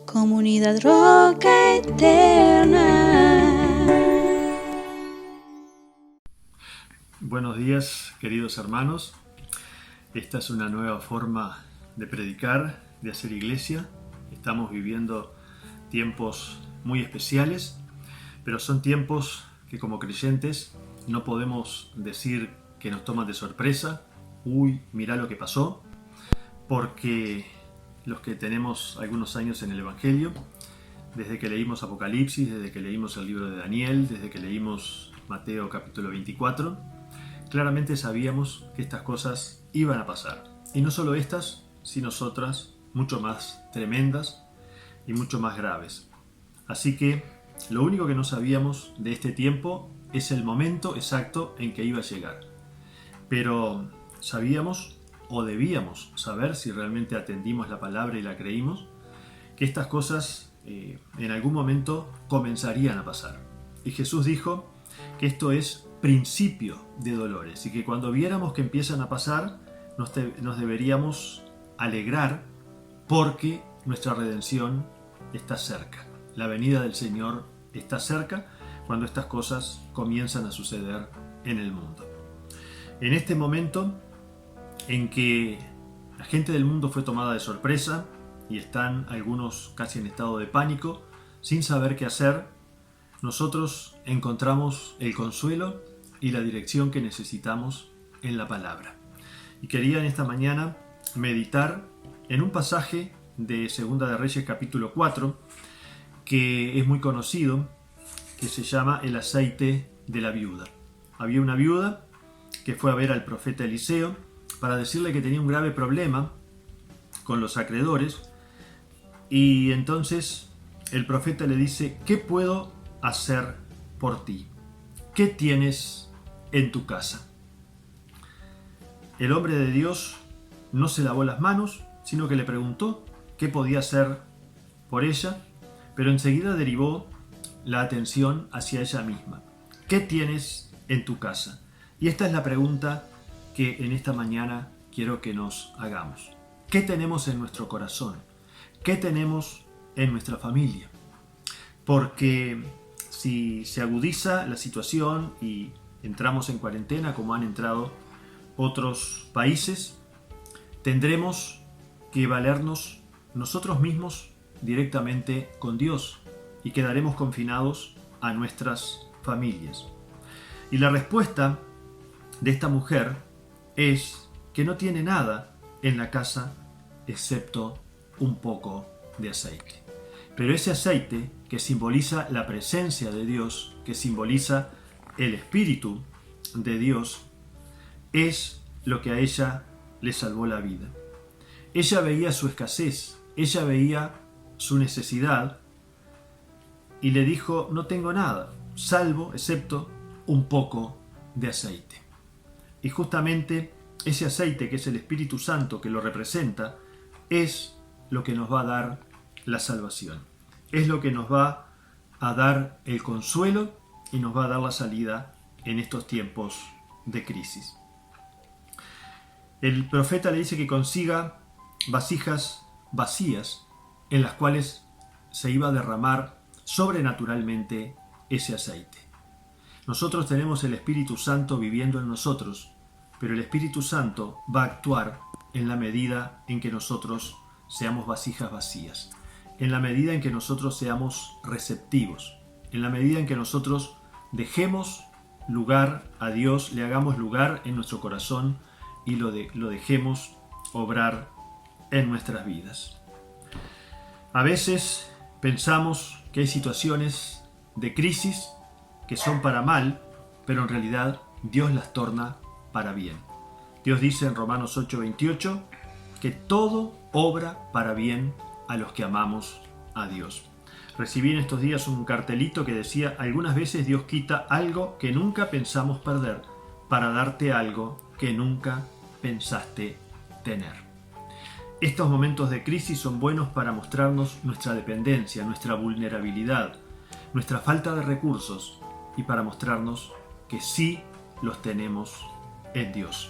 Comunidad Roca Eterna. Buenos días, queridos hermanos. Esta es una nueva forma de predicar, de hacer iglesia. Estamos viviendo tiempos muy especiales, pero son tiempos que como creyentes no podemos decir que nos toman de sorpresa. Uy, mirá lo que pasó, porque los que tenemos algunos años en el Evangelio, desde que leímos Apocalipsis, desde que leímos el libro de Daniel, desde que leímos Mateo capítulo 24, claramente sabíamos que estas cosas iban a pasar. Y no solo estas, sino otras mucho más tremendas y mucho más graves. Así que lo único que no sabíamos de este tiempo es el momento exacto en que iba a llegar. Pero sabíamos, o debíamos saber, si realmente atendimos la palabra y la creímos, que estas cosas en algún momento comenzarían a pasar. Y Jesús dijo que esto es principio de dolores y que cuando viéramos que empiezan a pasar nos deberíamos alegrar porque nuestra redención está cerca. La venida del Señor está cerca cuando estas cosas comienzan a suceder en el mundo. En este momento en que la gente del mundo fue tomada de sorpresa y están algunos casi en estado de pánico, sin saber qué hacer, nosotros encontramos el consuelo y la dirección que necesitamos en la palabra. Y quería en esta mañana meditar en un pasaje de Segunda de Reyes capítulo 4, que es muy conocido, que se llama el aceite de la viuda. Había una viuda que fue a ver al profeta Eliseo para decirle que tenía un grave problema con los acreedores, y entonces el profeta le dice: ¿qué puedo hacer por ti? ¿Qué tienes en tu casa? El hombre de Dios no se lavó las manos, sino que le preguntó qué podía hacer por ella, pero enseguida derivó la atención hacia ella misma. ¿Qué tienes en tu casa? Y esta es la pregunta que en esta mañana quiero que nos hagamos. ¿Qué tenemos en nuestro corazón? ¿Qué tenemos en nuestra familia? Porque si se agudiza la situación y entramos en cuarentena, como han entrado otros países, tendremos que valernos nosotros mismos directamente con Dios y quedaremos confinados a nuestras familias. Y la respuesta de esta mujer es que no tiene nada en la casa excepto un poco de aceite. Pero ese aceite, que simboliza la presencia de Dios, que simboliza el Espíritu de Dios, es lo que a ella le salvó la vida. Ella veía su escasez, ella veía su necesidad y le dijo: no tengo nada, salvo excepto un poco de aceite. Y justamente ese aceite, que es el Espíritu Santo que lo representa, es lo que nos va a dar la salvación. Es lo que nos va a dar el consuelo y nos va a dar la salida en estos tiempos de crisis. El profeta le dice que consiga vasijas vacías en las cuales se iba a derramar sobrenaturalmente ese aceite. Nosotros tenemos el Espíritu Santo viviendo en nosotros, pero el Espíritu Santo va a actuar en la medida en que nosotros seamos vasijas vacías, en la medida en que nosotros seamos receptivos, en la medida en que nosotros dejemos lugar a Dios, le hagamos lugar en nuestro corazón y lo dejemos obrar en nuestras vidas. A veces pensamos que hay situaciones de crisis que son para mal, pero en realidad Dios las torna para bien. Dios dice en Romanos 8:28 que todo obra para bien a los que amamos a Dios. Recibí en estos días un cartelito que decía: algunas veces Dios quita algo que nunca pensamos perder para darte algo que nunca pensaste tener. Estos momentos de crisis son buenos para mostrarnos nuestra dependencia, nuestra vulnerabilidad, nuestra falta de recursos, y para mostrarnos que sí los tenemos en Dios.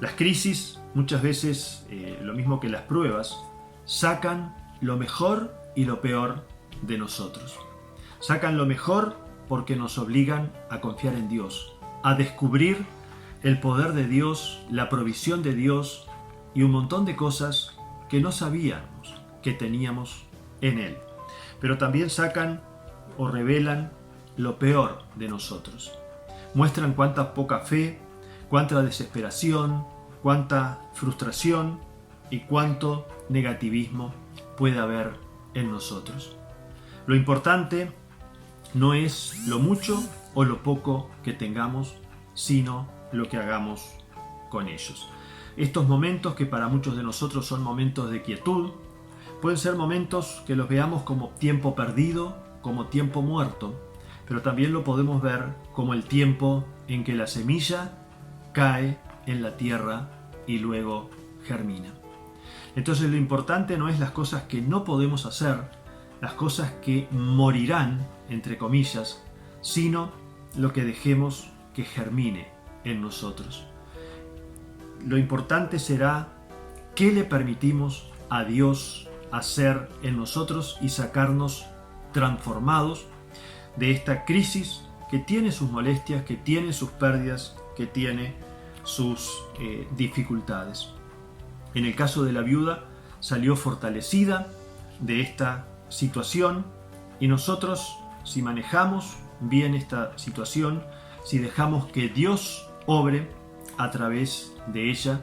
Las crisis, muchas veces, lo mismo que las pruebas, sacan lo mejor y lo peor de nosotros. Sacan lo mejor porque nos obligan a confiar en Dios, a descubrir el poder de Dios, la provisión de Dios y un montón de cosas que no sabíamos que teníamos en Él. Pero también sacan o revelan lo peor de nosotros. Muestran cuánta poca fe, cuánta desesperación, cuánta frustración y cuánto negativismo puede haber en nosotros. Lo importante no es lo mucho o lo poco que tengamos, sino lo que hagamos con ellos. Estos momentos, que para muchos de nosotros son momentos de quietud, pueden ser momentos que los veamos como tiempo perdido, como tiempo muerto, pero también lo podemos ver como el tiempo en que la semilla cae en la tierra y luego germina. Entonces lo importante no es las cosas que no podemos hacer, las cosas que morirán, entre comillas, sino lo que dejemos que germine en nosotros. Lo importante será qué le permitimos a Dios hacer en nosotros y sacarnos transformados de esta crisis que tiene sus molestias, que tiene sus pérdidas, que tiene sus dificultades. En el caso de la viuda, salió fortalecida de esta situación, y nosotros, si manejamos bien esta situación, si dejamos que Dios obre a través de ella,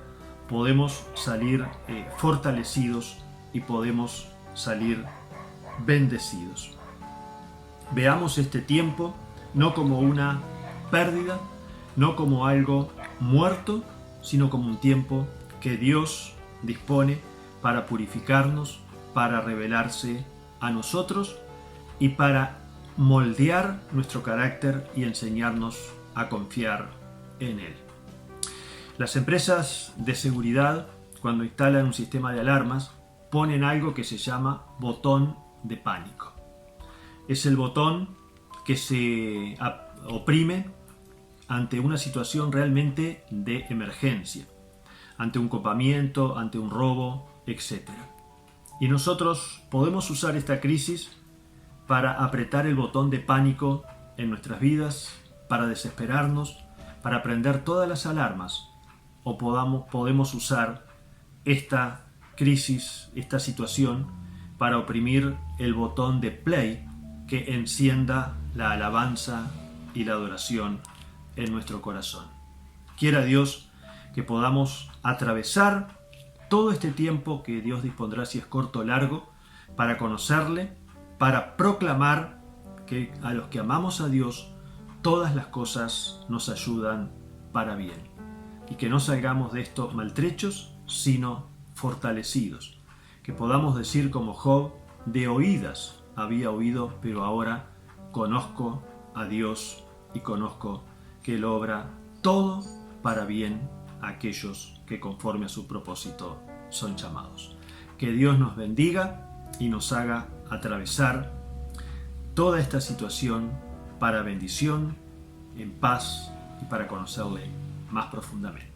podemos salir fortalecidos y podemos salir bendecidos. Veamos este tiempo no como una pérdida, no como algo muerto, sino como un tiempo que Dios dispone para purificarnos, para revelarse a nosotros y para moldear nuestro carácter y enseñarnos a confiar en Él. Las empresas de seguridad, cuando instalan un sistema de alarmas, ponen algo que se llama botón de pánico. Es el botón que se oprime ante una situación realmente de emergencia, ante un copamiento, ante un robo, etc. Y nosotros podemos usar esta crisis para apretar el botón de pánico en nuestras vidas, para desesperarnos, para prender todas las alarmas, o podemos usar esta crisis, esta situación, para oprimir el botón de play que encienda la alabanza y la adoración en nuestro corazón. Quiera Dios que podamos atravesar todo este tiempo que Dios dispondrá, si es corto o largo, para conocerle, para proclamar que a los que amamos a Dios, todas las cosas nos ayudan para bien. Y que no salgamos de esto maltrechos, sino fortalecidos. Que podamos decir como Job: de oídas había oído, pero ahora conozco a Dios y conozco que Él obra todo para bien a aquellos que conforme a su propósito son llamados. Que Dios nos bendiga y nos haga atravesar toda esta situación para bendición, en paz y para conocerle más profundamente.